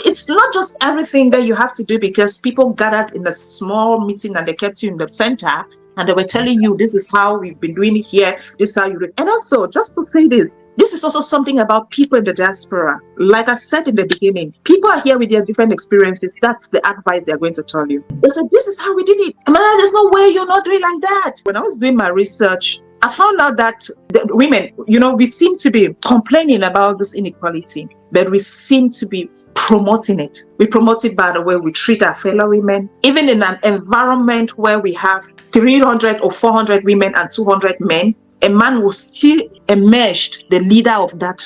it's not just everything that you have to do because people gathered in a small meeting and they kept you in the center and they were telling you this is how we've been doing it here, this is how you do it. And also, just to say this is also something about people in the diaspora. Like I said in the beginning, people are here with their different experiences. That's the advice they're going to tell you. They said, this is how we did it. Man, there's no way you're not doing like that. When I was doing my research, I found out that the women, we seem to be complaining about this inequality, but we seem to be promoting it. We promote it by the way we treat our fellow women. Even in an environment where we have 300 or 400 women and 200 men, a man will still emerge the leader of that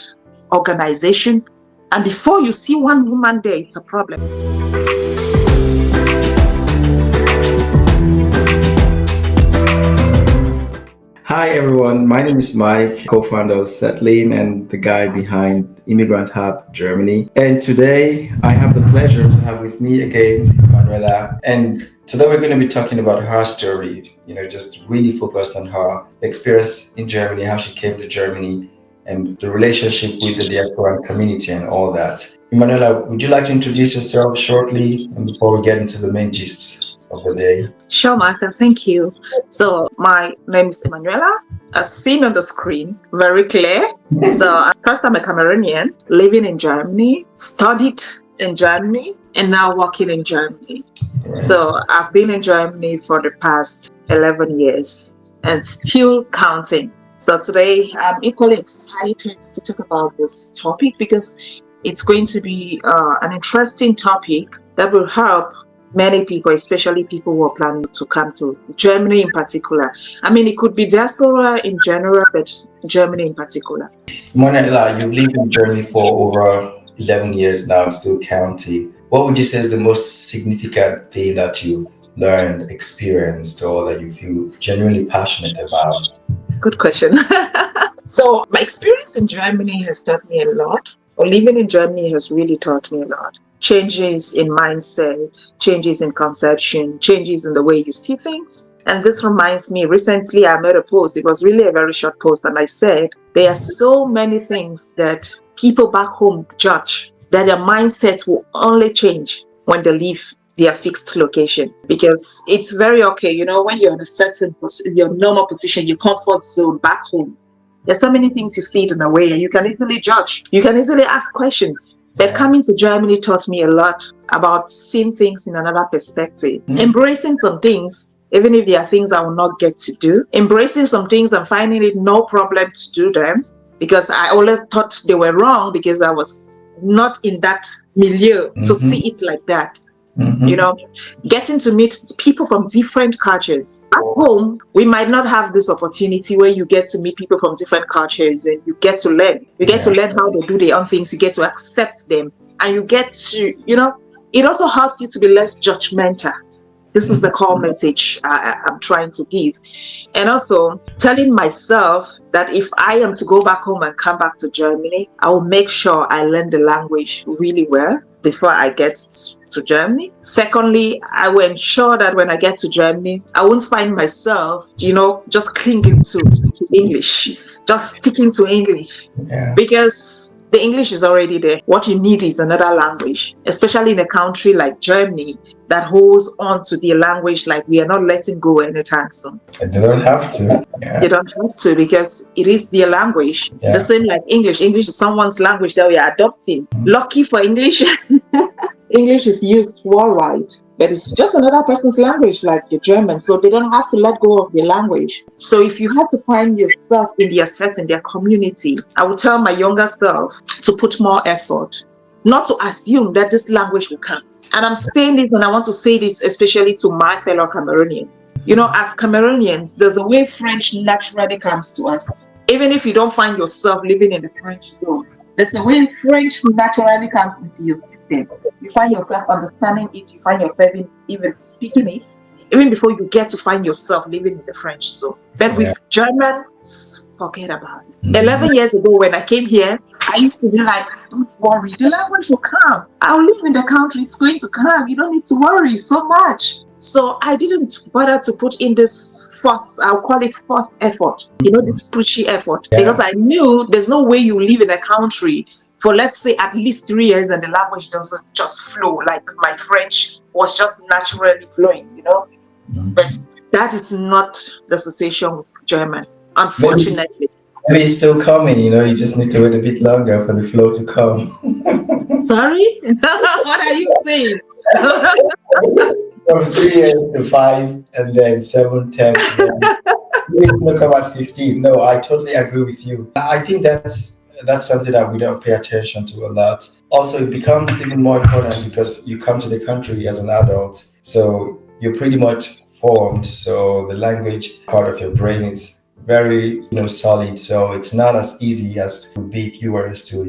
organization. And before you see one woman there, it's a problem. Hi everyone, my name is Mike, co-founder of Settling and the guy behind Immigrant Hub Germany. And today I have the pleasure to have with me again, Emmanuela. And today we're going to be talking about her story, just really focused on her experience in Germany, how she came to Germany, and the relationship with the Diaspora community and all that. Emmanuela, would you like to introduce yourself shortly and before we get into the main gists of the day? Sure, Martha, thank you. So my name is Emmanuela, as seen on the screen, very clear. So first I'm a Cameroonian living in Germany, studied in Germany, and now working in Germany. Right. So I've been in Germany for the past 11 years and still counting. So today I'm equally excited to talk about this topic because it's going to be an interesting topic that will help many people, especially people who are planning to come to Germany in particular. I mean, it could be diaspora in general, but Germany in particular. Emmanuela, you've lived in Germany for over 11 years now, still counting. What would you say is the most significant thing that you learned, experienced, or that you feel genuinely passionate about? Good question. So my experience in Germany has taught me a lot. Or living in Germany has really taught me a lot. Changes in mindset, changes in conception, changes in the way you see things. And this reminds me, recently I made a post. It was really a very short post. And I said, there are so many things that people back home judge that their mindset will only change when they leave their fixed location. Because it's very okay, when you're in a certain your normal position, your comfort zone back home, there's so many things you see it in a way and you can easily judge. You can easily ask questions. But coming to Germany taught me a lot about seeing things in another perspective, embracing some things, even if there are things I will not get to do, embracing some things and finding it no problem to do them, because I always thought they were wrong because I was not in that milieu to see it like that. Getting to meet people from different cultures. At home, we might not have this opportunity where you get to meet people from different cultures and you get to learn. You get to learn how they do their own things. You get to accept them. And you get to, it also helps you to be less judgmental. This is the core message I'm trying to give. And also telling myself that if I am to go back home and come back to Germany, I will make sure I learn the language really well before I get to Germany. Secondly, I will ensure that when I get to Germany, I won't find myself, just clinging to English, just sticking to English. Because the English is already there. What you need is another language, especially in a country like Germany that holds on to the language like we are not letting go anytime soon. You don't have to. You don't have to because it is their language. The same like English. English is someone's language that we are adopting. Lucky for English, English is used worldwide. But it's just another person's language like the German, so they don't have to let go of their language. So if you have to find yourself in their setting, their community, I would tell my younger self to put more effort, not to assume that this language will come. And I'm saying this and I want to say this especially to my fellow Cameroonians. As Cameroonians, there's a way French naturally comes to us. Even if you don't find yourself living in the French zone, there's a way French naturally comes into your system. You find yourself understanding it, you find yourself even speaking it, even before you get to find yourself living in the French zone. But with German, forget about it. 11 years ago when I came here, I used to be like, don't worry, the language will come. I'll live in the country, it's going to come. You don't need to worry so much. So I didn't bother to put in this I'll call it forced effort, this pushy effort, because I knew there's no way you live in a country for, let's say, at least 3 years, and the language doesn't just flow like my French was just naturally flowing, But that is not the situation with German, Maybe unfortunately. maybe it's still coming. You just need to wait a bit longer for the flow to come. Sorry? What are you saying? From 3 years to five, and then seven, 10, and then it's gonna come at 15. No, I totally agree with you. I think that's something that we don't pay attention to a lot. Also, it becomes even more important because you come to the country as an adult, so you're pretty much formed. So the language part of your brain is very solid. So it's not as easy as it would be if you were still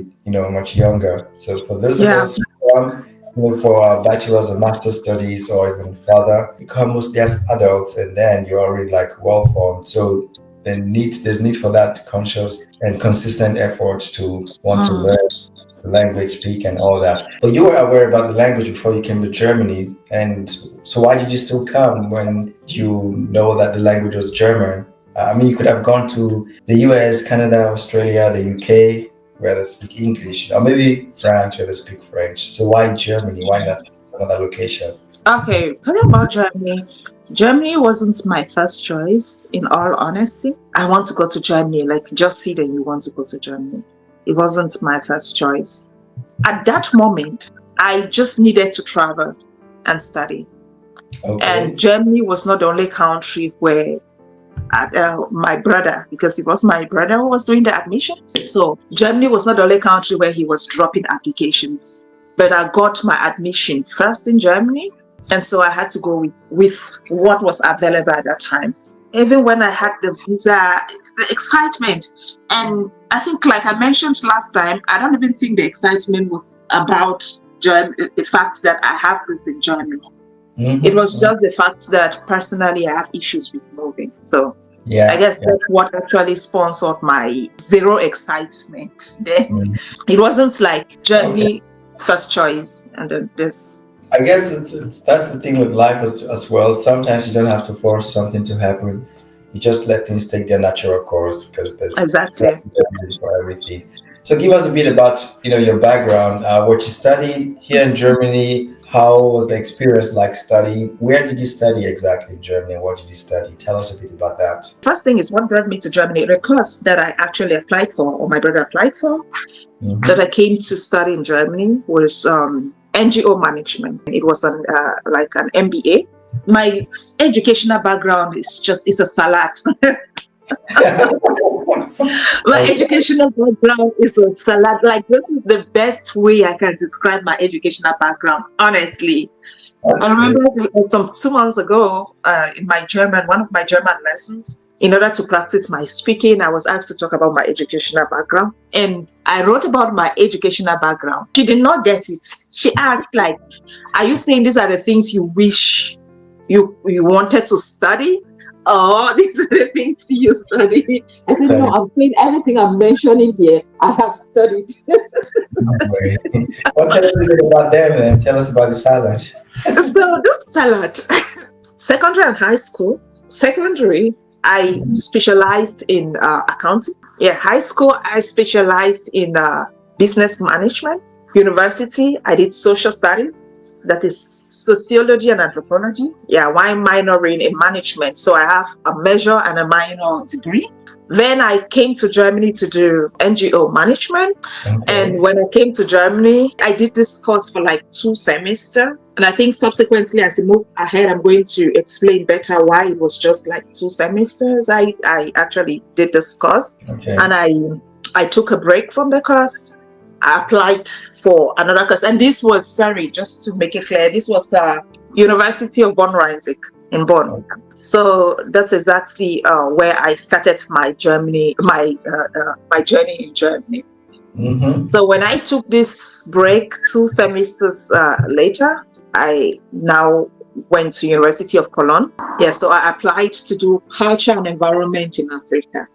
much younger. So for those of Yeah. us who come for our bachelor's or master's studies or even further, you come mostly as adults, and then you're already like well formed. So there's need for that conscious and consistent efforts to want to Mm. learn the language, speak, and all that. But you were aware about the language before you came to Germany, and so why did you still come when you know that the language was German? I mean, you could have gone to the US, Canada, Australia, the UK, where they speak English, or maybe France, where they speak French. So why Germany? Why not another location? Okay, talking about Germany. Germany wasn't my first choice, in all honesty. I want to go to Germany, like just see that you want to go to Germany. It wasn't my first choice. At that moment, I just needed to travel and study. And Okay. Germany was not the only country where my brother, because it was my brother who was doing the admissions. So Germany was not the only country where he was dropping applications. But I got my admission first in Germany. And so I had to go with what was available at that time. Even when I had the visa, the excitement. And I think, like I mentioned last time, I don't even think the excitement was about the fact that I have this in Germany. It was Mm-hmm. just the fact that personally I have issues with moving. So I Yeah. guess Yeah. that's what actually sponsored my zero excitement. Then Mm. it wasn't like Okay. Germany first choice and then this. I guess it's that's the thing with life as well. Sometimes you don't have to force something to happen. You just let things take their natural course because there's Exactly. reason for everything. So give us a bit about your background, what you studied here in Germany. How was the experience like studying? Where did you study exactly in Germany? What did you study? Tell us a bit about that. First thing is what brought me to Germany. The course that I actually applied for, or my brother applied for, that I Hmm. came to study in Germany was NGO management. It was like an MBA. My educational background is a salad. My Okay. educational background is a salad. Like, this is the best way I can describe my educational background, honestly. I That's remember good. some 2 months ago, in my German, one of my German lessons, in order to practice my speaking, I was asked to talk about my educational background. And I wrote about my educational background. She did not get it. She asked, like, are you saying these are the things you wish you wanted to study? Or these are the things you study? I said, no, Study. I'm saying everything I'm mentioning here, I have studied. Way. What tell us a bit about them and tell us about the salad. So this salad, secondary and high school. Secondary, I specialized in accounting. Yeah, high school, I specialized in business management. University, I did social studies, that is sociology and anthropology. Yeah, why minoring in management? So I have a major and a minor degree. Then I came to Germany to do NGO management. And Okay. when I came to Germany, I did this course for like 2 semesters. And I think subsequently, as we move ahead, I'm going to explain better why it was just like 2 semesters. I actually did this course, Okay. and I took a break from the course. I applied for another course, and this was, sorry, just to make it clear, this was University of Bonn Rhein-Sieg in Bonn. So that's exactly where I started my journey in Germany. Mm-hmm. So when I took this break 2 semesters later, I now went to University of Cologne. Yeah, so I applied to do culture and environment in Africa.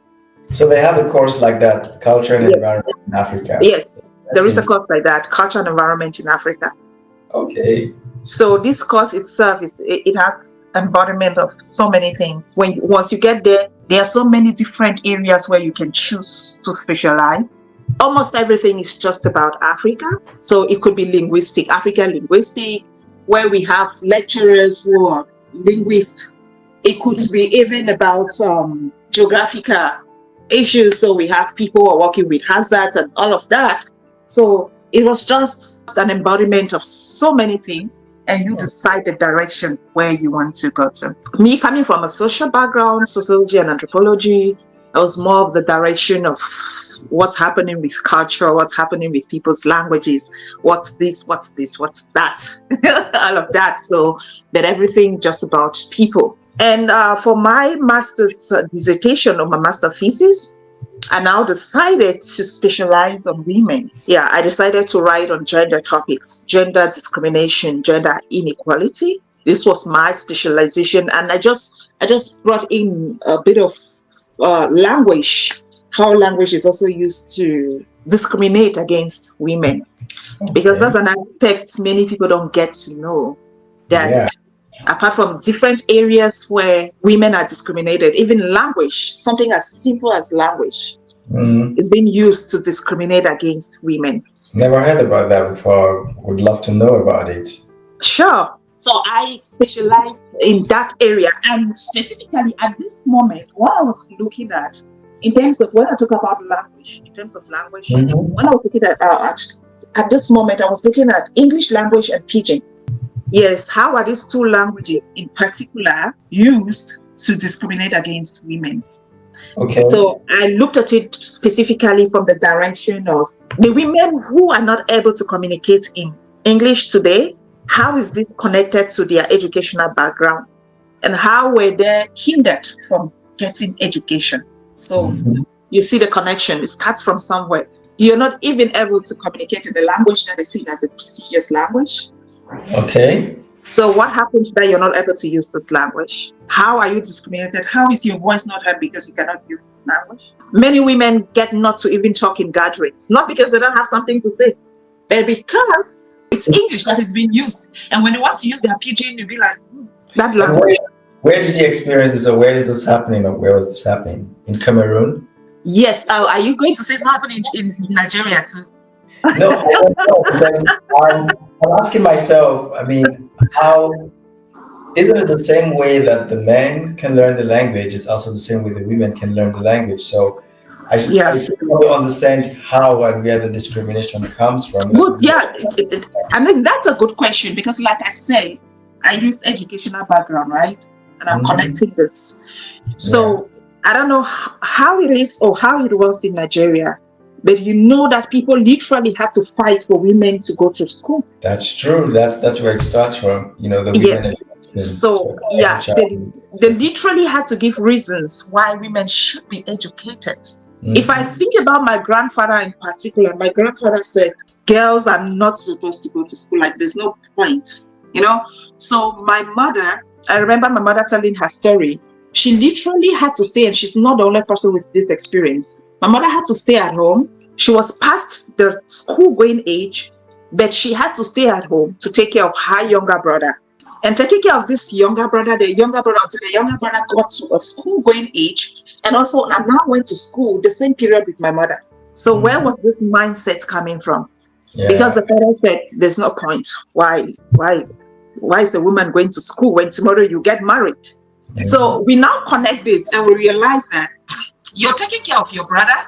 So they have a course like that, culture and Yes, environment in Africa. yes, there is a course like that, culture and environment in Africa. Okay. So this course itself it has embodiment of so many things. Once you get there, there are so many different areas where you can choose to specialize. almost everything is just about Africa. So it could be linguistic, Africa linguistic, where we have lecturers who are linguists. It could be even about geographical issues. So we have people who are working with hazards and all of that. So it was just an embodiment of so many things, and you decide the direction where you want to go to. Me coming from a social background, sociology and anthropology, I was more of the direction of what's happening with culture, what's happening with people's languages, what's this, what's this, what's that, all of that. So that everything just about people. And for my master's dissertation or my master thesis, I now decided to specialize on women. Yeah, I decided to write on gender topics, gender discrimination, gender inequality. This was my specialization, and I just brought in a bit of language, how language is also used to discriminate against women, because Okay. that's an aspect many people don't get to know, that Yeah. apart from different areas where women are discriminated, even language, something as simple as language, Mm. is being used to discriminate against women. Never heard about that before. Would love to know about it. Sure. So I specialized in that area. And specifically at this moment, what I was looking in terms of when I talk about language, in terms of language, when I Mm-hmm. was looking at this moment, I was looking at English language and Pidgin. Yes, how are these two languages in particular used to discriminate against women? Okay. So I looked at it specifically from the direction of the women who are not able to communicate in English today. How is this connected to their educational background? And how were they hindered from getting education? So Mm-hmm. you see the connection. It starts from somewhere. You're not even able to communicate in the language that is seen as a prestigious language. Okay. So what happens that you're not able to use this language? How are you discriminated? How is your voice not heard because you cannot use this language? Many women get not to even talk in gatherings, not because they don't have something to say, but because it's English that is being used. And when they want to use their pidgin, you'll be like, that And language. where did you experience this, or where is this happening, or where was this happening? In Cameroon? Yes. Are you going to say it's happening in Nigeria too? No, I don't know, because I'm asking myself. I mean, how isn't it the same way that the men can learn the language? It's also the same way the women can learn the language. So I Yeah. just want to understand how and where the discrimination comes from. That Good. women. Yeah. I mean, that's a good question because, like I said, I used educational background, right? And I'm Mhm. connecting this. Yeah, So I don't know how it is or how it was in Nigeria, but you know that people literally had to fight for women to go to school. that's true. That's where it starts from. You know, the women Yes. education to So every yeah, child. they literally had to give reasons why women should be educated. If I Mhm. think about my grandfather in particular, my grandfather said girls are not supposed to go to school. Like there's no point, you know. So my mother, I remember my mother telling her story. She literally had to stay, and she's not the only person with this experience. My mother had to stay at home. She was past the school going age, but she had to stay at home to take care of her younger brother. And taking care of this younger brother, the younger brother, until the younger brother got to a school going age, and also I now went to school the same period with my mother. So where Mhm. was this mindset coming from? Because Yeah. the father said, "There's no point. Why is a woman going to school when tomorrow you get married?" So Mhm. we now connect this and we realize that you're taking care of your brother,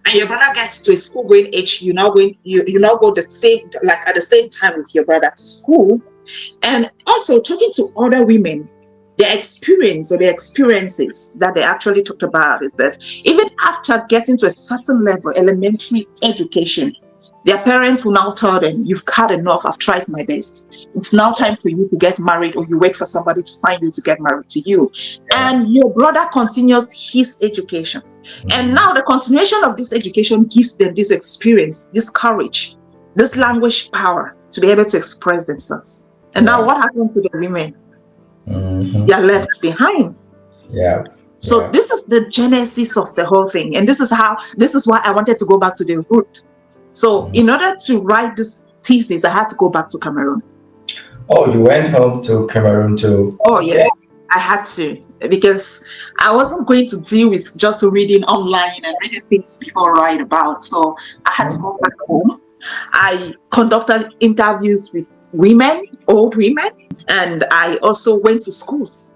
and your brother gets to a school going age. You now go the same, like at the same time with your brother to school, and also talking to other women, their experience or their experiences that they actually talked about is that even after getting to a certain level, elementary education, their parents will now tell them, "You've had enough, I've tried my best. It's now time for you to get married, or you wait for somebody to find you to get married to you." Yeah. And your brother continues his education. And Mhm. now the continuation of this education gives them this experience, this courage, this language power to be able to express themselves. And now Yeah. what happened to the women? They Mhm. are left behind. Yeah. So Yeah. this is the genesis of the whole thing. And this is why I wanted to go back to the root. So Mhm. in order to write this thesis, I had to go back to Cameroon. Oh, you went home to Cameroon too. Oh Okay. yes, I had to. because I wasn't going to deal with just reading online and reading things people write about. So I had to go back home. I conducted interviews with women, old women, and I also went to schools.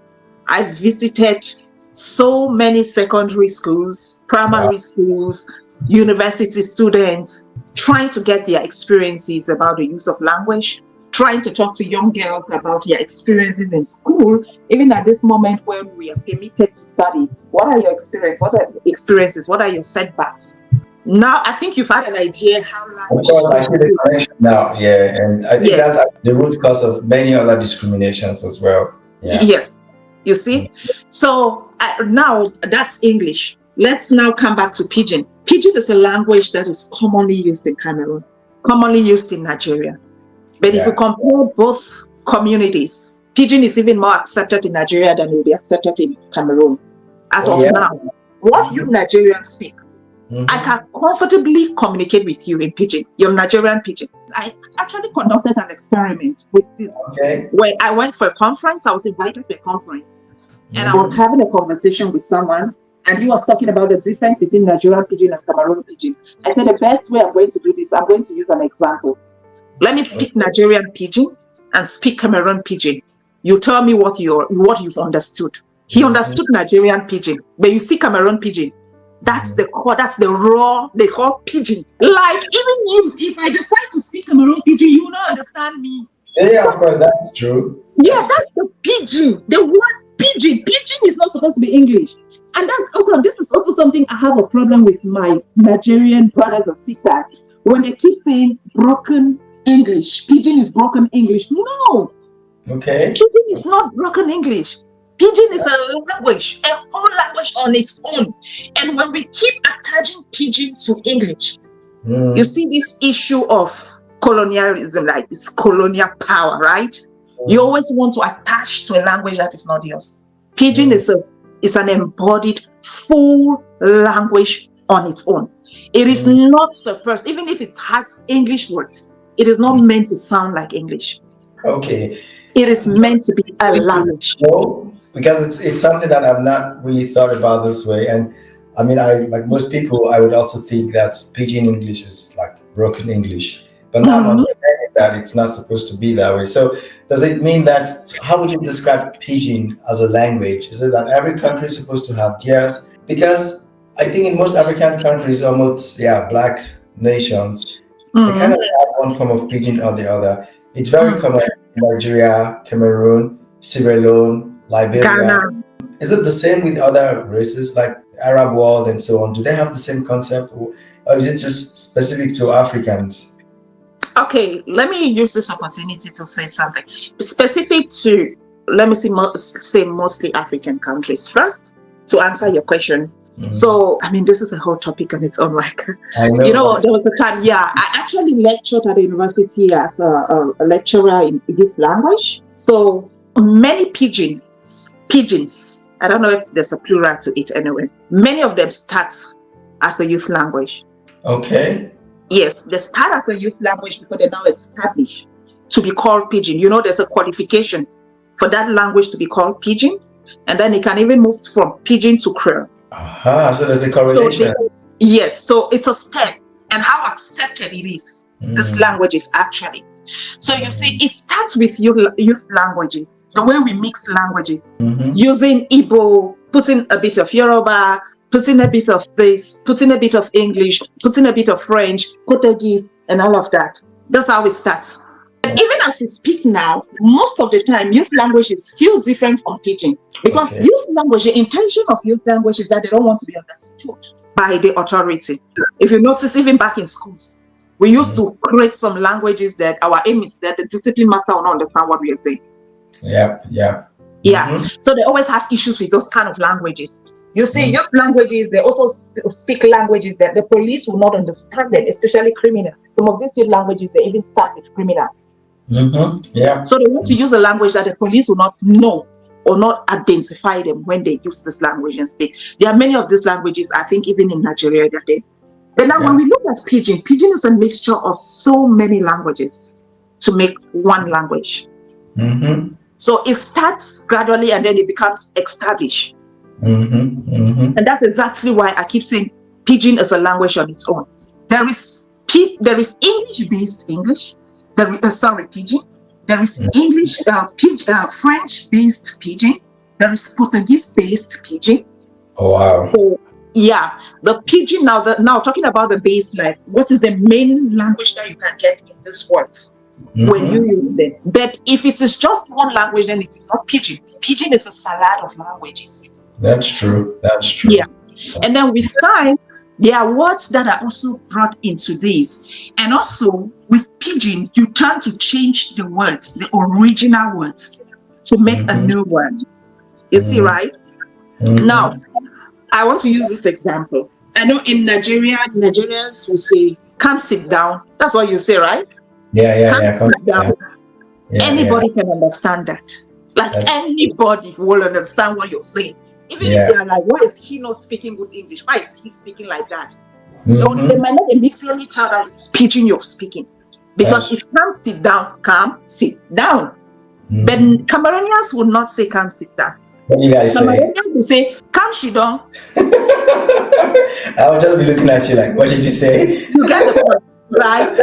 I visited so many secondary schools, Wow. primary schools, university students, trying to get their experiences about the use of language, trying to talk to young girls about their experiences in school, even at this moment when we are permitted to study. What are your experiences? What are your experiences? What are your setbacks? Now, I think you've had an idea how Of language course, I shapes see the you. connection now. Yeah, and I think that's Yes, the root cause of many other discriminations as well. Yeah. yes. You see? So now that's English. Let's now come back to Pidgin. Pidgin is a language that is commonly used in Cameroon, commonly used in Nigeria. But if you Yeah. compare both communities, Pidgin is even more accepted in Nigeria than it will be accepted in Cameroon. As Oh of yeah. now, what you Nigerians speak, I Mm-hmm. can comfortably communicate with you in Pidgin, your Nigerian Pidgin. I actually conducted an experiment with this. Okay. When I went for a conference, I was invited to a conference, and I was Mm-hmm. having a conversation with someone, and he was talking about the difference between Nigerian Pidgin and Cameroon Pidgin. I said, the best way I'm going to do this, I'm going to use an example. Let me speak Nigerian Pidgin and speak Cameroon Pidgin. You tell me what you've understood. He Mm-hmm. understood Nigerian Pidgin, but you see Cameroon Pidgin. That's the core, that's the raw, they call Pidgin. Like even if I decide to speak Cameroon Pidgin, you will not understand me. Yeah, yeah, of course, that's true. Yeah, That's true. that's the Pidgin. The word Pidgin. Pidgin is not supposed to be English. And this is also something I have a problem with my Nigerian brothers and sisters when they keep saying broken English. Pidgin is broken English. No, Okay. Pidgin is not broken English. Pidgin is a language, a whole language on its own. And when we keep attaching Pidgin to English, you Mm. see this issue of colonialism, like this colonial power, right? You Mm. always want to attach to a language that is not yours. Pidgin Mm. is an embodied full language on its own. It is Mm. not suppressed, even if it has English words. It is not meant to sound like English. Okay. It is meant to be a language. No, because it's something that I've not really thought about this way. And I mean, I like most people, I would also think that Pidgin English is like broken English. But now I'm Mhm. understanding that it's not supposed to be that way. So does it mean that how would you describe Pidgin as a language? Is it that every country is supposed to have theirs? Because I think in most African countries, almost yeah, black nations, they kind Mhm. of have one form of Pidgin or the other. It's very Mhm. common in Nigeria, Cameroon, Sierra Leone, Liberia. Ghana. Is it the same with other races like Arab world and so on? Do they have the same concept, or is it just specific to Africans? Okay, let me use this opportunity to say something specific to, let me see, say mostly African countries first to answer your question. Mhm. So, I mean, this is a whole topic on its own. Like, I know, but there was a time, yeah, I actually lectured at the university as a lecturer in youth language. So, many pigeons, I don't know if there's a plural to it anyway, many of them start as a youth language. okay. Yes, they start as a youth language because they're now established to be called Pidgin. There's a qualification for that language to be called Pidgin, and then it can even move from Pidgin to Creole. Aha, so there's a So correlation. yes, so it's a step, and how accepted it is. This Mm. language is actually. So you see, Mm. it starts with youth languages, the way we mix languages, Mhm. using Igbo, putting a bit of Yoruba, putting a bit of this, putting a bit of English, putting a bit of French, Portuguese, and all of that. That's how it starts. And even as we speak now, most of the time, youth language is still different from Pidgin. Because Okay. youth language, the intention of youth language is that they don't want to be understood by the authority. If you notice, even back in schools, we used Mm. to create some languages that our aim is that the discipline master will not understand what we are saying. Yep. Yep. Yeah. Mm-hmm. So they always have issues with those kind of languages. You see, Mm. youth languages, they also speak languages that the police will not understand them, especially criminals. Some of these youth languages, they even start with criminals. Mm-hmm. So Yep. they want to use a language that the police will not know or not identify them when they use this language and speak. There are many of these languages, I think, even in Nigeria that they. But now, when Yeah. we look at Pidgin, Pidgin is a mixture of so many languages to make one language. Mm-hmm. So it starts gradually and then it becomes established. Mm-hmm. Mm-hmm. And that's exactly why I keep saying Pidgin is a language on its own. There is English-based English. Sorry, Pidgin. There is French-based Pidgin. There is Portuguese-based Pidgin. Oh, wow. So, yeah, the Pidgin now talking about the base, like what is the main language that you can get in these words when you Mm-hmm. use them. But if it is just one language, then it is not Pidgin. Pidgin is a salad of languages. That's true. That's Yeah. true. And then with time, there are words that are also brought into this. And also with Pidgin, you tend to change the words, the original words, to make a Mm-hmm. new word. You see, Mm-hmm. right? Now, Mm-hmm. I want to use this example. I know in Nigeria, Nigerians will say, come sit down. That's what you say, right? Yeah, yeah, Come yeah. sit down. Yeah, yeah, yeah. Anybody can understand that. Like That's anybody will understand what you're saying. Even if yeah. they are like, why is he not speaking good English? Why is he speaking like that? They Mm-hmm. might not immediately tell that it's Pidgin you're speaking because That's it can't sit down, come sit down. But mm-hmm. Cameroonians will not say come sit down. What do you guys say? Cameroonians will say come sit down. I'll just be looking at you like, what did you say? You get the point, right?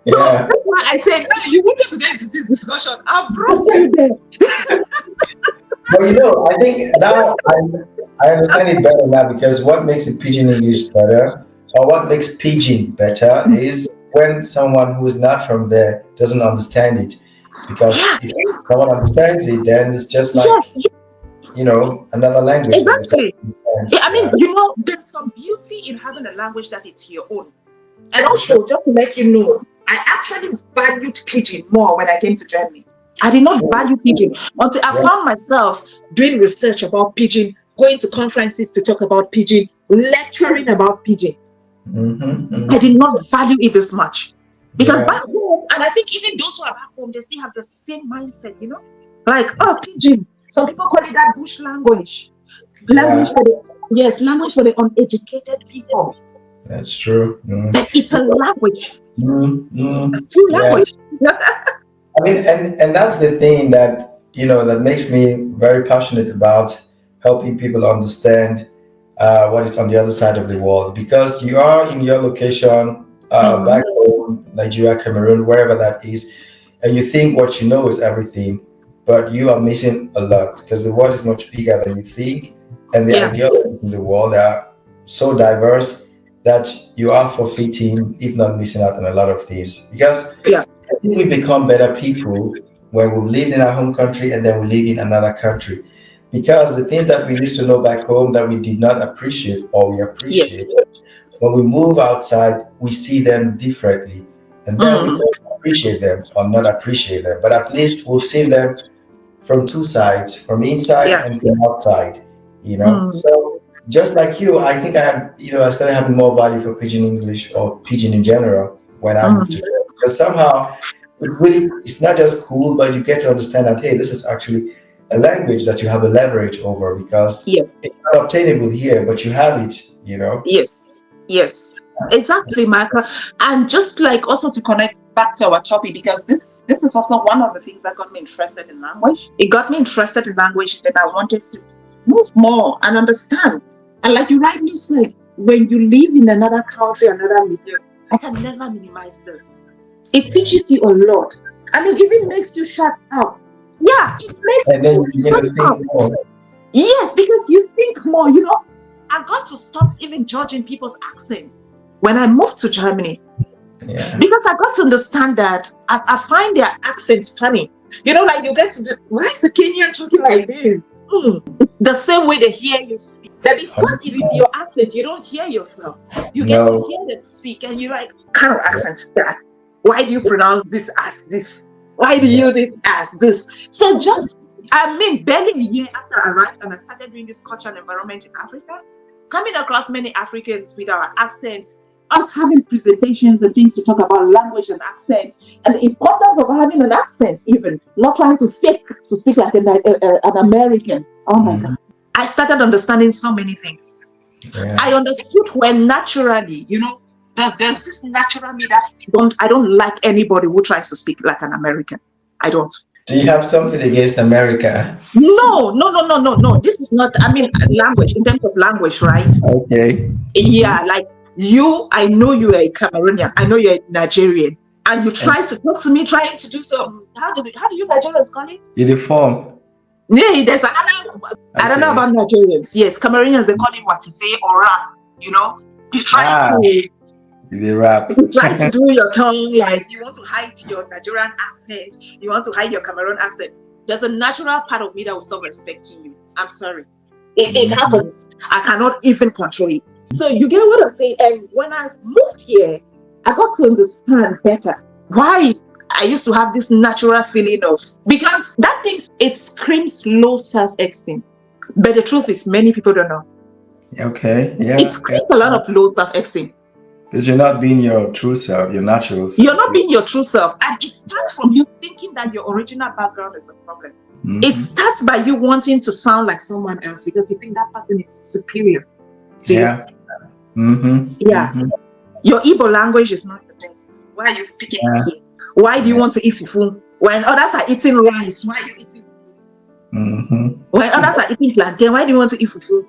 So Yeah. that's why I said, no, you wanted to get into this discussion. I brought you there. But I think now I understand it better now because what makes a pidgin English better, or what makes pidgin better, is when someone who is not from there doesn't understand it. Because Yeah, if someone understands it, then it's just like yes, another language that they can exactly. understand. Yeah, I mean, Yeah, there's some beauty in having a language that it's your own. And for sure. also, just to let you know, I actually valued Pidgin more when I came to Germany. I did not True. value Pidgin until I Yeah. found myself doing research about Pidgin, going to conferences to talk about Pidgin, lecturing about Pidgin. Mm-hmm, I did mm-hmm. not value it this much. Because Yeah. back home, and I think even those who are back home, they still have the same mindset. Like, oh, Pidgin. Some people call it that bush language. Yeah. Language for the uneducated people. That's true. Mm. But it's a language, Mm, a mm. true Yeah. language. I mean, and that's the thing that that makes me very passionate about helping people understand what is on the other side of the world. Because you are in your location, Mhm. back home, Nigeria, Cameroon, wherever that is, and you think what you know is everything, but you are missing a lot because the world is much bigger than you think, and the Yeah. ideologies in the world are so diverse that you are forfeiting, if not missing out on a lot of things. Because Yeah. I think we become better people when we live in our home country and then we live in another country. Because the things that we used to know back home that we did not appreciate or we Yes. appreciate, when we move outside, we see them differently. And then we Mm. can appreciate them or not appreciate them. But at least we've seen them from two sides, from inside Yeah. and from outside, Mm. So just like you, I think I started having more value for Pidgin English or Pidgin in general when I moved to Mm. Germany. Because somehow it's not just cool, but you get to understand that, hey, this is actually a language that you have a leverage over because Yes. it's not obtainable here, but you have it. Yes. Yes. Exactly, Michael. And just like also to connect back to our topic, because this is also one of the things that got me interested in language. It got me interested in language that I wanted to move more and understand. And like you rightly said, when you live in another country, another medium, I can never minimize this. It Yeah. teaches you a lot. I mean, it even makes you shut up. Yeah, it makes And then you you begin shut to up. think more. Yes, because you think more, I got to stop even judging people's accents when I moved to Germany Yeah. because I got to understand that as I find their accents funny, like you get to why is the Kenyan talking like this? It's the same way they hear you speak. That because it is your 100%. accent, you don't hear yourself. You get to No. hear them speak, and you're like, what kind of accent is that? Why do you pronounce this as this? Why do Yeah. you do this as this? So I mean, barely a year after I arrived and I started doing this cultural environment in Africa, coming across many Africans with our accents, us having presentations and things to talk about language and accents, and the importance of having an accent, even not trying to fake to speak like an American. Oh my God. Mhm. I started understanding so many things. I Yeah. understood when naturally, there's this natural me that I don't like anybody who tries to speak like an American. I don't. Do you have something against America? No, no, no, no, no, no. This is not, I mean, language, in terms of language, right? Okay. Yeah, like you, I know you are a Cameroonian, I know you're a Nigerian, and you try to talk to me, trying to do some, how do you Nigerians call it? Uniform. Yeah, there's another, I don't know Okay. about Nigerians. Yes, Cameroonians, they call it what to say or rap, you know? You try Ah, to, the rap. you try to do your tongue, like you want to hide your Nigerian accent, you want to hide your Cameroon accent. There's a natural part of me that will stop respecting you. I'm sorry. It Mhm. happens. I cannot even control it. So you get what I'm saying? And when I moved here, I got to understand better why I used to have this natural feeling of, because that thing, it screams low self-esteem. But the truth is, many people don't know. Okay. It Yeah. Yeah. screams a lot of low self-esteem. Because you're not being your true self, your natural You're self. not being your true self. And it starts from you thinking that your original background is a problem. It Mm-hmm. starts by you wanting to sound like someone else because you think that person is superior to you. Yeah. Mm-hmm. Yeah. Mm-hmm. Your Igbo language is not the best. Why are you speaking Yeah. like it? Why do you Yeah. want to eat fufu? When others are eating rice, why are you eating fufu? Mm-hmm. When others are eating plantain, why do you want to eat fufu?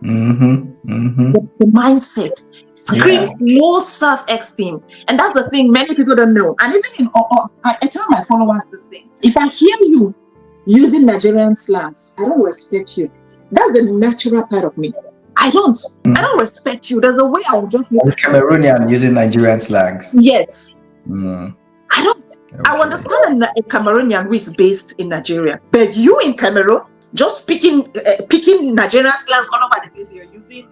Mm-hmm. Mm-hmm. The mindset Yeah. screams low self-esteem. And that's the thing many people don't know. And even I tell my followers this thing. If I hear you using Nigerian slangs, I don't respect you. That's the natural part of me. I don't. I Mm. don't respect you. There's a way I'll just look As a at you. Cameroonian using Nigerian slangs. Yes. Mm. I don't. I Okay. understand a Cameroonian who is based in Nigeria, but you in Cameroon just picking Nigerian slangs all over the place you're using.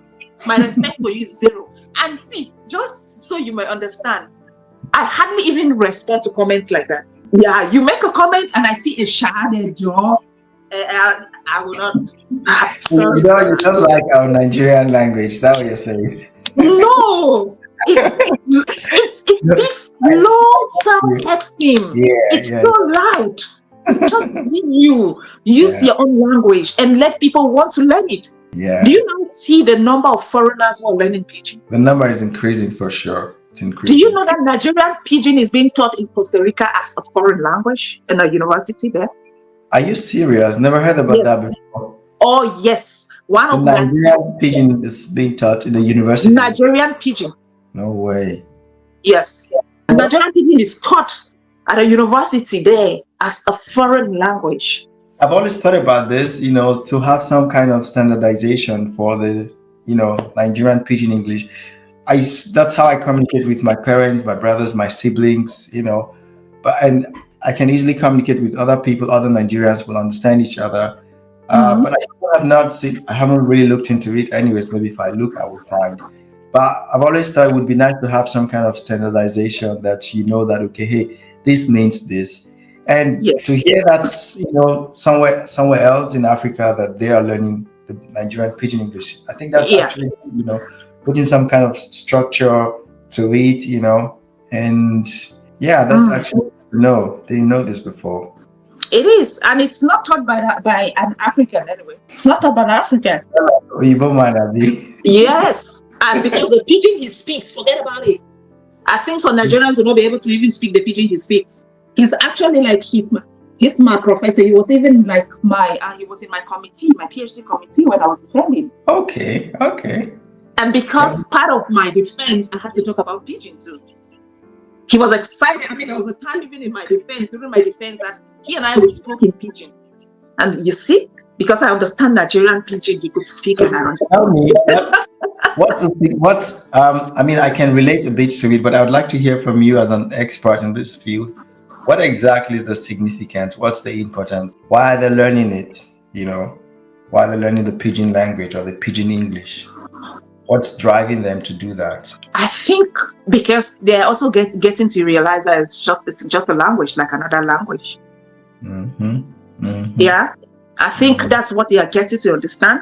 My respect for you is zero. And see, just so you may understand, I hardly even respond to comments like that. Yeah, you make a comment and I see a shahada jaw. I will not. So you Sorry. don't like our Nigerian language. Is that what you're saying? No, it No, takes I, low self-esteem. yeah, It's yeah, so loud. Just be you. Use yeah, your own language and let people want to learn it. Do yeah. you now see the number of foreigners who are learning Pidgin? The number is increasing for sure. It's Do you increasing. know that Nigerian Pidgin is being taught in Costa Rica as a foreign language in a university there? Are you serious? Never heard about that Yes. before. Oh, yes. One The of my Nigerian pigeon is being taught in the university. Nigerian Pidgin. No way. Yes. Nigerian Pidgin is taught at a university there as a foreign language. I've always thought about this, to have some kind of standardization for the, Nigerian pidgin English. That's how I communicate with my parents, my brothers, my siblings. And I can easily communicate with other people, other Nigerians will understand each other. Mhm. But I still have not seen, I haven't really looked into it. Anyways, maybe if I look, I will find. But I've always thought it would be nice to have some kind of standardization that you know that, okay, hey, this means this. And to Yes. hear that, somewhere else in Africa that they are learning the Nigerian pidgin English, I think that's Yeah. actually, putting some kind of structure to it. And yeah, that's Mm. actually, no, they didn't know this before. It is. And it's not taught by an African anyway. It's not taught by an African. Oyibo man, abi. Yes. And because the Pidgin he speaks, forget about it. I think some Nigerians will not be able to even speak the Pidgin he speaks. He's actually like he's my professor. He was even like he was in my committee, my PhD committee when I was defending. Okay, okay. And Yeah. because part of my defense, I had to talk about Pidgin too. He was excited. I mean, there was a time even in my defense, during my defense, that he and I we spoke in Pidgin. And you see, because I understand Nigerian Pidgin, he could speak So and I understand. tell me what's I mean, I can relate a bit to it, but I would like to hear from you as an expert in this field. What exactly is the significance? What's the importance? Why are they learning it? Why are they learning the pidgin language or the pidgin English? What's driving them to do that? I think because they're also getting to realize that it's just a language, like another language. Mm-hmm. Mm-hmm. Yeah. I think Mm-hmm. that's what they are getting to understand.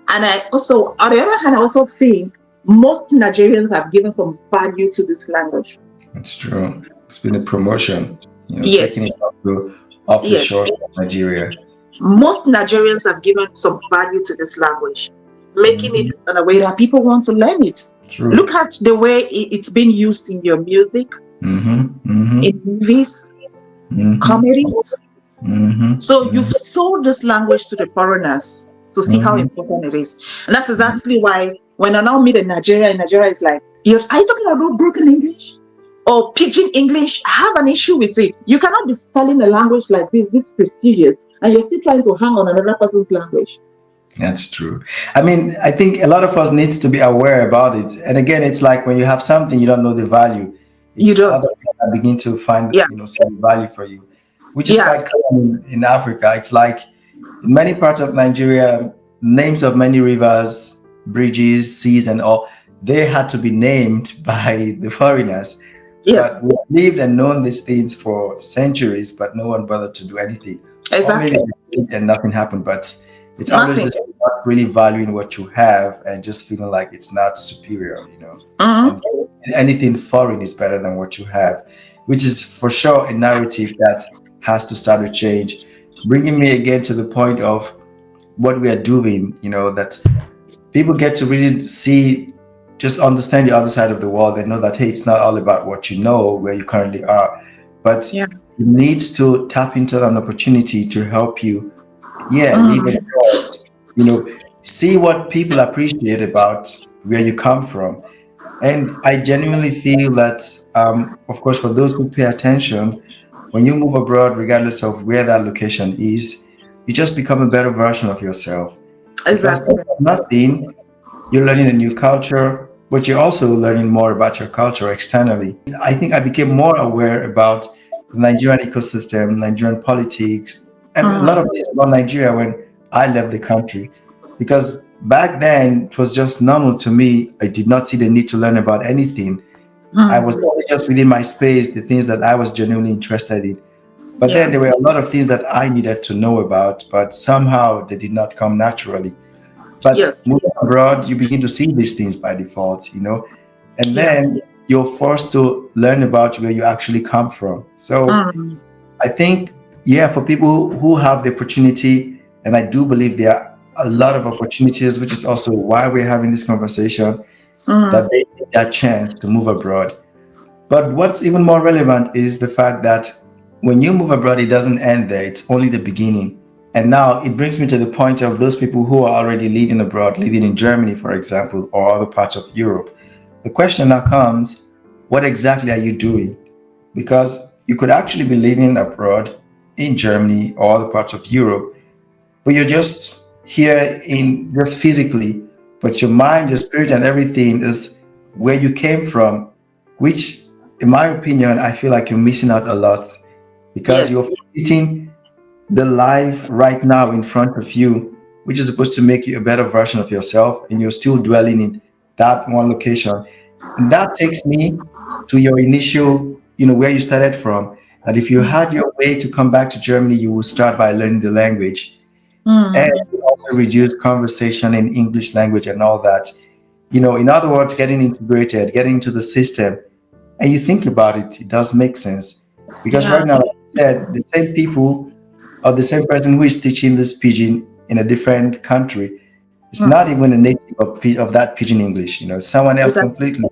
And I also, on the other hand, I also think most Nigerians have given some value to this language. It's true. It's been a promotion, taking Yes. it off the Yes. shores of Nigeria. Most Nigerians have given some value to this language, making it Mm-hmm. in a way that people want to learn it. True. Look at the way it's been used in your music, Mm-hmm. Mm-hmm. in movies, Mm-hmm. comedies. So you've sold this language to the foreigners to see how Mm-hmm. important it is. And that's exactly why when I now meet in Nigeria is like, are you talking about broken English? Or pidgin English? I have an issue with it. You cannot be selling a language like this prestigious, and you're still trying to hang on another person's language. That's true. I mean, I think a lot of us needs to be aware about it. And again, it's like when you have something you don't know the value, You it's don't. other people that begin to find, Yeah. see the value for you, which is Yeah. quite common in Africa. It's like in many parts of Nigeria, names of many rivers, bridges, seas, and all, they had to be named by the foreigners. Yes. But we've lived and known these things for centuries, but no one bothered to do anything. Or maybe Exactly. they did and nothing happened. But it's always Nothing. this not really valuing what you have and just feeling like it's not superior. Mm-hmm. And anything foreign is better than what you have, which is for sure a narrative that has to start to change. Bringing me again to the point of what we are doing, that people get to really see, just understand the other side of the world and know that, hey, it's not all about what you know, where you currently are, but Yeah. it needs to tap into an opportunity to help you, yeah, live Mm. abroad, you know, see what people appreciate about where you come from. And I genuinely feel that, of course, for those who pay attention, when you move abroad, regardless of where that location is, you just become a better version of yourself. Because Exactly. nothing, you're learning a new culture, but you're also learning more about your culture externally. I think I became more aware about the Nigerian ecosystem, Nigerian politics, and a lot Mm. of things about Nigeria when I left the country. Because back then, it was just normal to me. I did not see the need to learn about anything. I Mm. was only just within my space, the things that I was genuinely interested in. But then Yeah. there were a lot of things that I needed to know about, but somehow they did not come naturally. But Yes. moving abroad, you begin to see these things by default. And Yeah. then you're forced to learn about where you actually come from. So Mm. I think, yeah, for people who have the opportunity, and I do believe there are a lot of opportunities, which is also why we're having this conversation, Mm. that they take that chance to move abroad. But what's even more relevant is the fact that when you move abroad, it doesn't end there, it's only the beginning. And now it brings me to the point of those people who are already living abroad, living in Germany, for example, or other parts of Europe. The question now comes, what exactly are you doing? Because you could actually be living abroad in Germany or other parts of Europe, but you're just here in just physically, but your mind, your spirit, and everything is where you came from, which, in my opinion, I feel like you're missing out a lot because Yes. you're forgetting the life right now in front of you, which is supposed to make you a better version of yourself, and you're still dwelling in that one location. And that takes me to your initial, where you started from. That if you had your way to come back to Germany, you would start by learning the language and Mm. also reduce conversation in English language and all that. In other words, getting integrated, getting into the system. And you think about it, it does make sense. Because Yeah. right now, like I said, the same people or the same person who is teaching this pidgin in a different country is Mm. not even a native of that pidgin English, someone else Exactly. completely.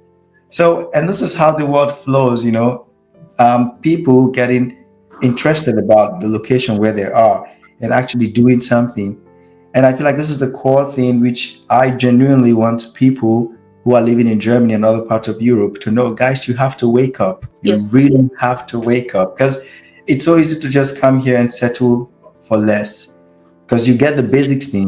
So, and this is how the world flows. People getting interested about the location where they are and actually doing something. And I feel like this is the core thing which I genuinely want people who are living in Germany and other parts of Europe to know, guys, you have to wake up. You Yes. really have to wake up because it's so easy to just come here and settle for less because you get the basics thing.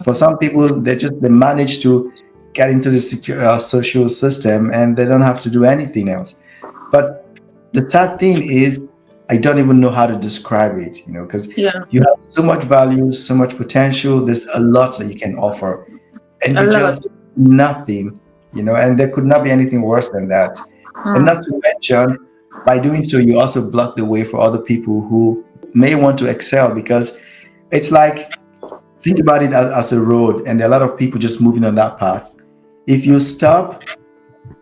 For some people, they manage to get into the secure social system and they don't have to do anything else. But the sad thing is, I don't even know how to describe it, because Yeah. you have so much value, so much potential. There's a lot that you can offer, and A you lot. just nothing, and there could not be anything worse than that. And Mm. not to mention, by doing so, you also block the way for other people who may want to excel because it's like, think about it as a road, and there are a lot of people just moving on that path. If you stop,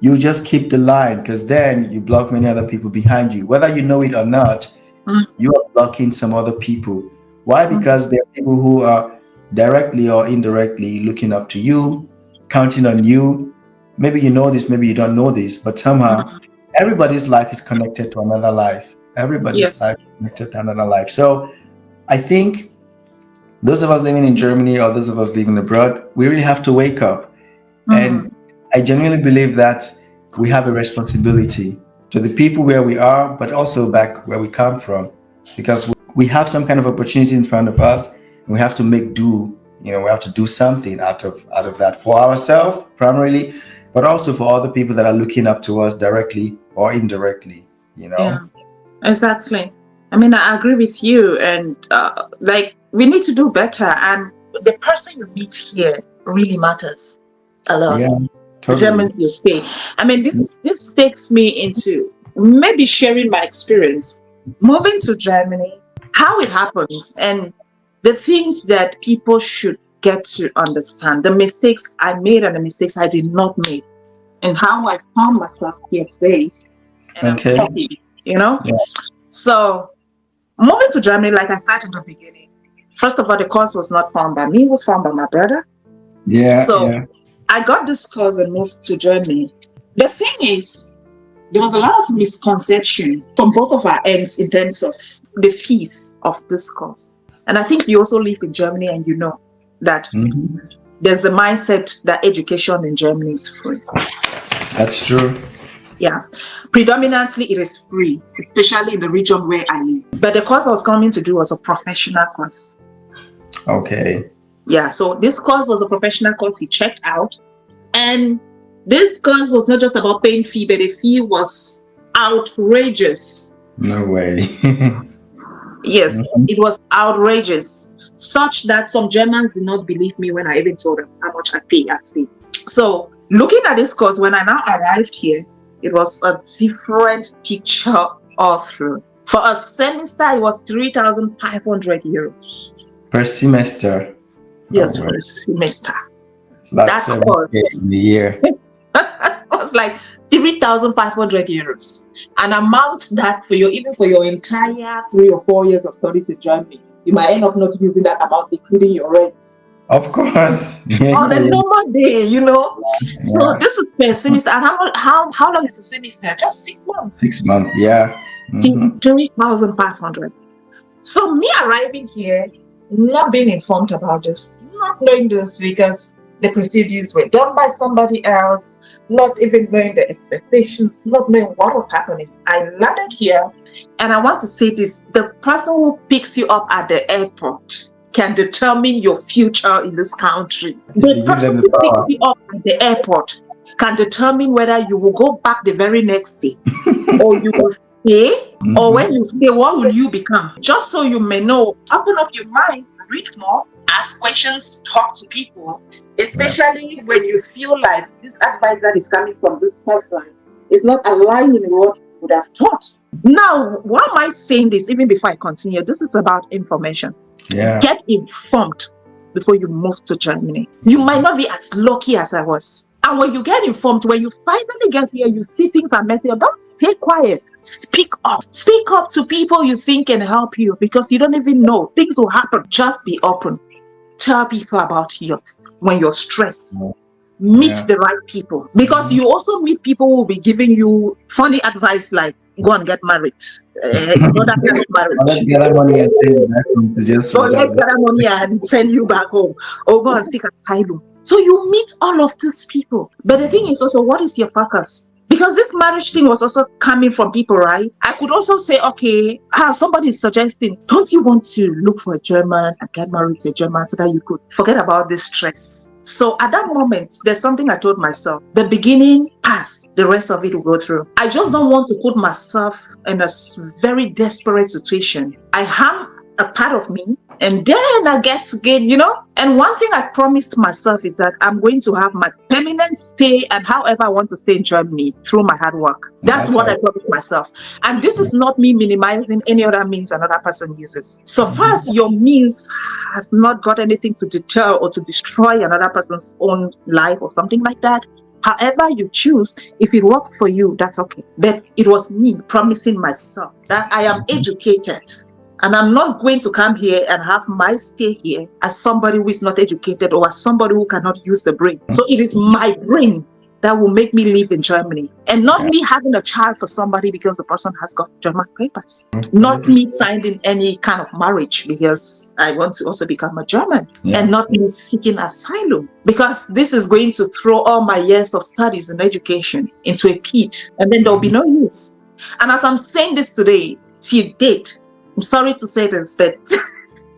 you just keep the line because then you block many other people behind you. Whether you know it or not, Mm. you are blocking some other people. Why? Mm. Because there are people who are directly or indirectly looking up to you, counting on you. Maybe you know this, maybe you don't know this, but somehow Mm. everybody's life is connected to another life. Everybody's Yes. life is connected to another life. So I think those of us living in Germany or those of us living abroad, we really have to wake up. Mm, And I genuinely believe that we have a responsibility to the people where we are, but also back where we come from, because we have some kind of opportunity in front of us, and we have to make do. We have to do something out of that for ourselves primarily, but also for other people that are looking up to us directly or indirectly. You yeah, know. exactly. I mean, I agree with you. And like, we need to do better. And the person you meet here really matters a lot. Yeah. Totally. Determines your stay. I mean, this takes me into maybe sharing my experience moving to Germany, how it happens, and the things that people should get to understand, the mistakes I made and the mistakes I did not make, and how I found myself here today. And I'm Okay. talking, you know. Yeah. So moving to Germany, like I said in the beginning, first of all, the course was not found by me; it was found by my brother. Yeah. So Yeah. I got this course and moved to Germany. The thing is, there was a lot of misconception from both of our ends in terms of the fees of this course. And I think you also live in Germany and you know that Mhm. there's the mindset that education in Germany is free. That's true. Yeah, predominantly it is free, especially in the region where I live. But the course I was coming to do was a professional course. Okay. Yeah, so this course was a professional course. He checked out. And this course was not just about paying fee, but the fee was outrageous. No way. Yes, Mhm. it was outrageous, such that some Germans did not believe me when I even told them how much I pay as fee. So, looking at this course, when I now arrived here, it was a different picture all through. For a semester, it was 3,500 euros. Per semester. No Yes, way. for a semester. It's about That 7K course in a year. was like 3,500 euros. An amount that for your even for your entire 3 or 4 years of studies in Germany, you might end up not using that amount, including your rent. Of course. Yeah, On a yeah, normal day. So yeah. this is per semester. And how long is a semester? Just 6 months. 6 months. Yeah. Mm-hmm. 3,500. So me arriving here, not being informed about this, not knowing this because the procedures were done by somebody else, not even knowing the expectations, not knowing what was happening. I landed here, and I want to say this: the person who picks you up at the airport can determine your future in this country. If The you give person them the who picks power. you up at the airport can determine whether you will go back the very next day or you will stay, or when Mm-hmm. you stay, what will you become? Just so you may know, open up your mind, read more, ask questions, talk to people, Yeah. especially when you feel like this advice that is coming from this person is not aligning with what you would have thought. Now, why am I saying this even before I continue? This is about information. Yeah. Get informed before you move to Germany. You might not be as lucky as I was. And when you get informed, when you finally get here, you see things are messy up. Don't stay quiet. Speak up. Speak up to people you think can help you because you don't even know. Things will happen. Just be open. Tell people about you when you're stressed. Meet Yeah. the right people because Mm-hmm. you also meet people who will be giving you funny advice like go and get married. It's not that kind of Well, let's marriage. gather money and send it back home to just So let's resolve get that. that money and send you back home or go and seek asylum. So you meet all of these people. But the thing is also, what is your focus? Because this marriage thing was also coming from people, right? I could also say, okay, somebody is suggesting, don't you want to look for a German and get married to a German so that you could forget about this stress? So at that moment, there's something I told myself. The beginning passed, the rest of it will go through. I just don't want to put myself in a very desperate situation. I am a part of me and then I get to gain. And one thing I promised myself is that I'm going to have my permanent stay and however I want to stay in Germany through my hard work. That's That's what how. I promised myself. And this is not me minimizing any other means another person uses. So far as your means has not got anything to deter or to destroy another person's own life or something like that, however you choose, if it works for you, that's okay. But it was me promising myself that I am educated. And I'm not going to come here and have my stay here as somebody who is not educated or as somebody who cannot use the brain. So it is my brain that will make me live in Germany. And not Yeah. me having a child for somebody because the person has got German papers. Not me 100%. signing any kind of marriage because I want to also become a German. Yeah. And not me seeking asylum, because this is going to throw all my years of studies and education into a pit, and then there'll be no use. And as I'm saying this today, till date, I'm sorry to say this, but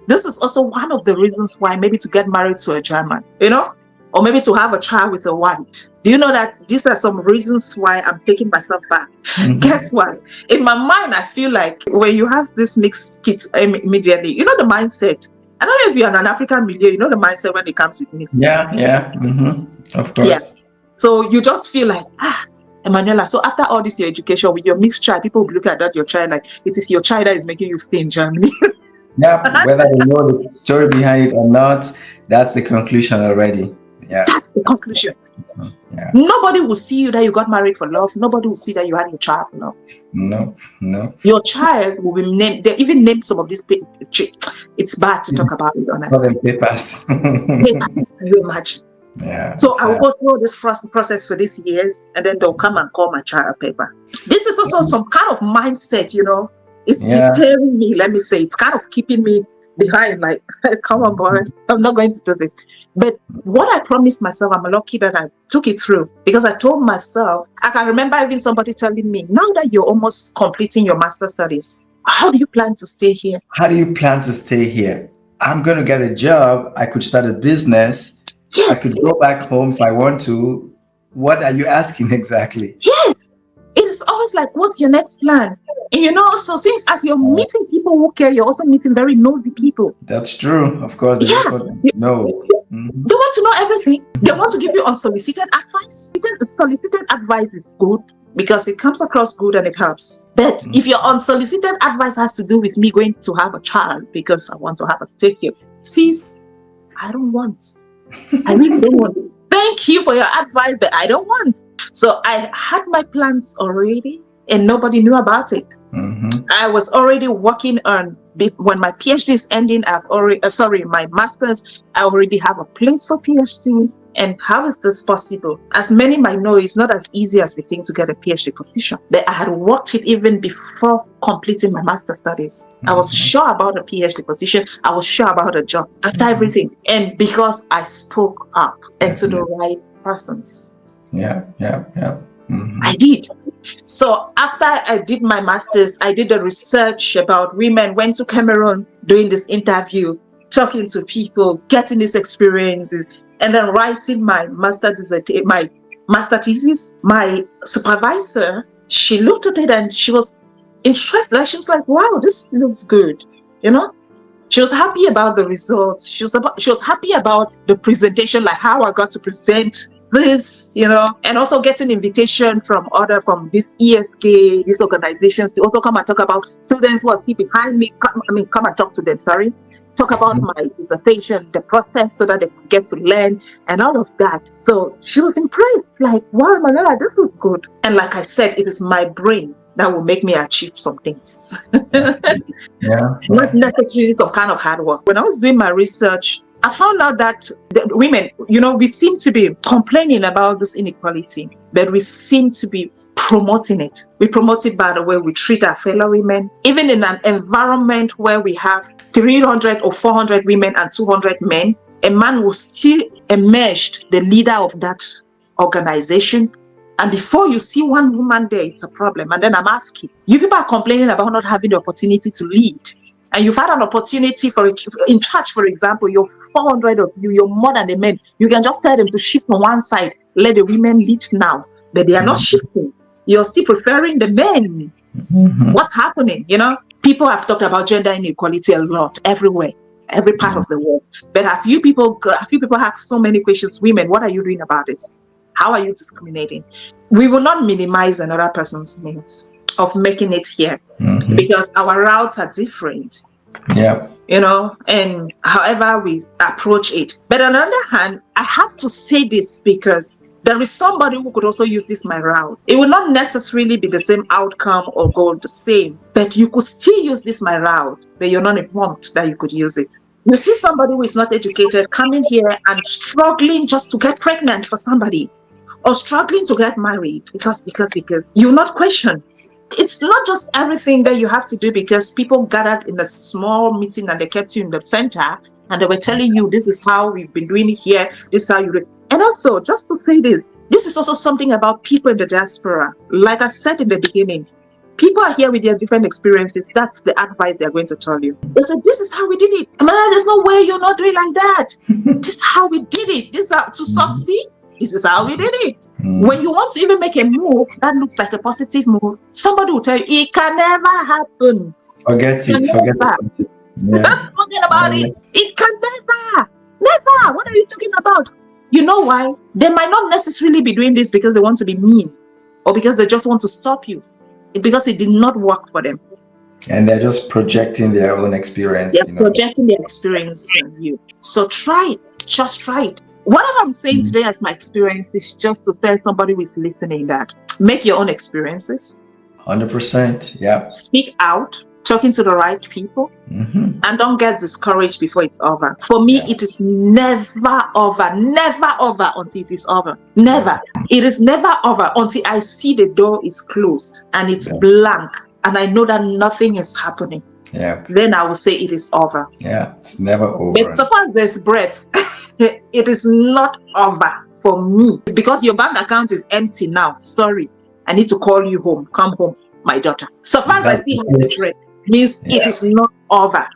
this is also one of the reasons why maybe to get married to a German, or maybe to have a child with a white. Do you know that these are some reasons why I'm taking myself back? Guess what? In my mind, I feel like when you have this mixed kids immediately, the mindset. I don't know if you're in an African milieu, you know the mindset when it comes with mixed kids. Yeah, yeah. Of Yeah. course. So you just feel like, Emmanuela, so after all this, your education with your mixed child, people will look at that your child like it is your child that is making you stay in Germany. Yeah, whether they know the story behind it or not, that's the conclusion already. Yeah. That's the conclusion. Yeah. Nobody will see you that you got married for love. Nobody will see that you had your child for love. No, no. Your child will be named. They even named some of these. It's bad to talk about it, For them honestly. papers. Papers, can you imagine? Yeah, So it's I will go through this process for these years, and then they'll come and call my child a paper. This is also some kind of mindset, It's yeah. deterring me, let me say. It's kind of keeping me behind, like, come on, boy, I'm not going to do this. But what I promised myself, I'm lucky that I took it through, because I told myself, I can remember even somebody telling me, now that you're almost completing your master's studies, how do you plan to stay here? How do you plan to stay here? I'm going to get a job. I could start a business. I Yes, could go back home if I want to. What are you asking exactly? yes. It is always like, what's your next plan? And so since as you're meeting people who care, you're also meeting very nosy people. That's true. Of course, they just Yeah, want to they know. want to know everything. They want to give you unsolicited advice. Because solicited advice is good because it comes across good and it helps. But if your unsolicited advice has to do with me going to have a child because I want to have a stake here, sis, I don't want. I really don't want. Thank you for your advice, but I don't want. So I had my plans already and nobody knew about it. I was already working on, when my PhD is ending, my master's, I already have a place for PhD. And how is this possible? As many might know, it's not as easy as we think to get a PhD position. But I had worked it even before completing my master's studies. I was sure about a PhD position. I was sure about a job after everything. And because I spoke up and to the right persons. Yeah. I did. So after I did my master's, I did the research about women, went to Cameroon doing this interview, talking to people, getting these experiences, and then writing my master thesis. My supervisor, she looked at it and she was interested. She was like, wow, this looks good. She was happy about the results. She was happy about the presentation, like how I got to present this, and also getting invitation from this ESK, these organizations to also come and talk about students who are still behind me. Come and talk to them, sorry. Talk about my dissertation, the process, so that they can get to learn and all of that. So she was impressed, like, wow, Manuela, this is good. And like I said, it is my brain that will make me achieve some things. Not necessarily some kind of hard work. When I was doing my research, I found out that the women, we seem to be complaining about this inequality, but we seem to be promoting it. We promote it by the way we treat our fellow women. Even in an environment where we have 300 or 400 women and 200 men, a man will still emerge the leader of that organization. And before you see one woman there, it's a problem. And then I'm asking, you people are complaining about not having the opportunity to lead. And you've had an opportunity in church, for example, you're 400 of you, you're more than the men. You can just tell them to shift on one side, let the women lead now. But they are not shifting. You're still preferring the men. What's happening? People have talked about gender inequality a lot, everywhere, every part of the world. But have you people asked so many questions, women, what are you doing about this? How are you discriminating? We will not minimize another person's means of making it here because our routes are different. Yeah. And however we approach it. But on the other hand, I have to say this because there is somebody who could also use this my route. It will not necessarily be the same outcome or goal the same, but you could still use this my route, but you're not informed that you could use it. You see somebody who is not educated coming here and struggling just to get pregnant for somebody, or struggling to get married because you'll not question. It's not just everything that you have to do because people gathered in a small meeting and they kept you in the center and they were telling you this is how we've been doing it here, this is how you do it. And also, just to say this is also something about people in the diaspora. Like I said in the beginning, people are here with their different experiences. That's the advice they're going to tell you. They said, this is how we did it. Man, there's no way you're not doing like that. This is how we did it. This is how to succeed. This is how we did it. When you want to even make a move that looks like a positive move, somebody will tell you it can never happen. Forget it. Forget it. Yeah. Forget about it. It can never. What are you talking about? You know why? They might not necessarily be doing this because they want to be mean or because they just want to stop you. Because it did not work for them. And they're just projecting their own experience. They're projecting their experience on you. So try it. Just try it. Whatever I'm saying today as my experience is just to tell somebody who is listening that make your own experiences. 100%. Yeah. Speak out. Talking to the right people. Mm-hmm. And don't get discouraged before it's over. For me, it is never over. Never over until it is over. Never. It is never over until I see the door is closed and it's blank and I know that nothing is happening. Yeah. Then I will say it is over. Yeah, it's never over. But so far as there's breath, it is not over for me. It's because your bank account is empty now. Sorry. I need to call you home. Come home, my daughter. So far as I still have the breath, means it is not over.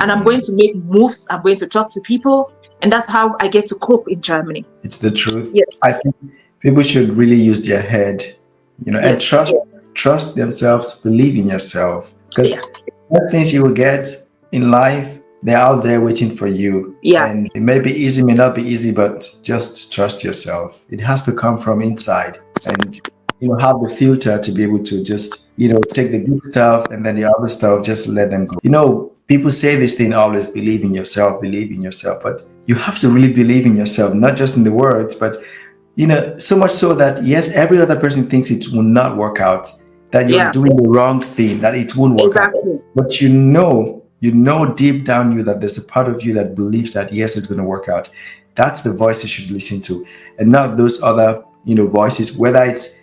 And I'm going to make moves. I'm going to talk to people. And that's how I get to cope in Germany. It's the truth. Yes. I think people should really use their head, and trust themselves, believe in yourself. Because the things you will get in life, they're out there waiting for you. Yeah. And it may be easy, may not be easy, but just trust yourself. It has to come from inside. And have the filter to be able to just, take the good stuff and then the other stuff, just let them go. People say this thing always, believe in yourself, but you have to really believe in yourself, not just in the words, but, so much so that, yes, every other person thinks it will not work out, that you're doing the wrong thing, that it won't work out. But you know deep down you that there's a part of you that believes that, yes, it's going to work out. That's the voice you should listen to, and not those other, voices, whether it's,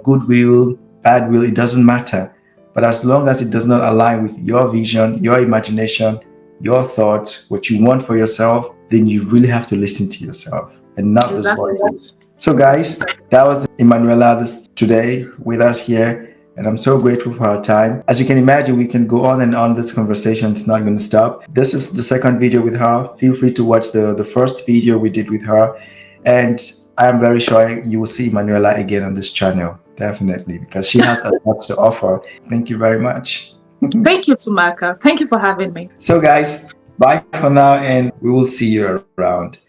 goodwill, bad will, it doesn't matter. But as long as it does not align with your vision, your imagination, your thoughts, what you want for yourself, then you really have to listen to yourself and not those voices. So guys, that was Emmanuela today with us here. And I'm so grateful for our time. As you can imagine, we can go on and on this conversation. It's not going to stop. This is the second video with her. Feel free to watch the first video we did with her. And I am very sure you will see Emmanuela again on this channel. Definitely, because she has a lot to offer. Thank you very much. Thank you, Tumaka. Thank you for having me. So guys, bye for now, and we will see you around.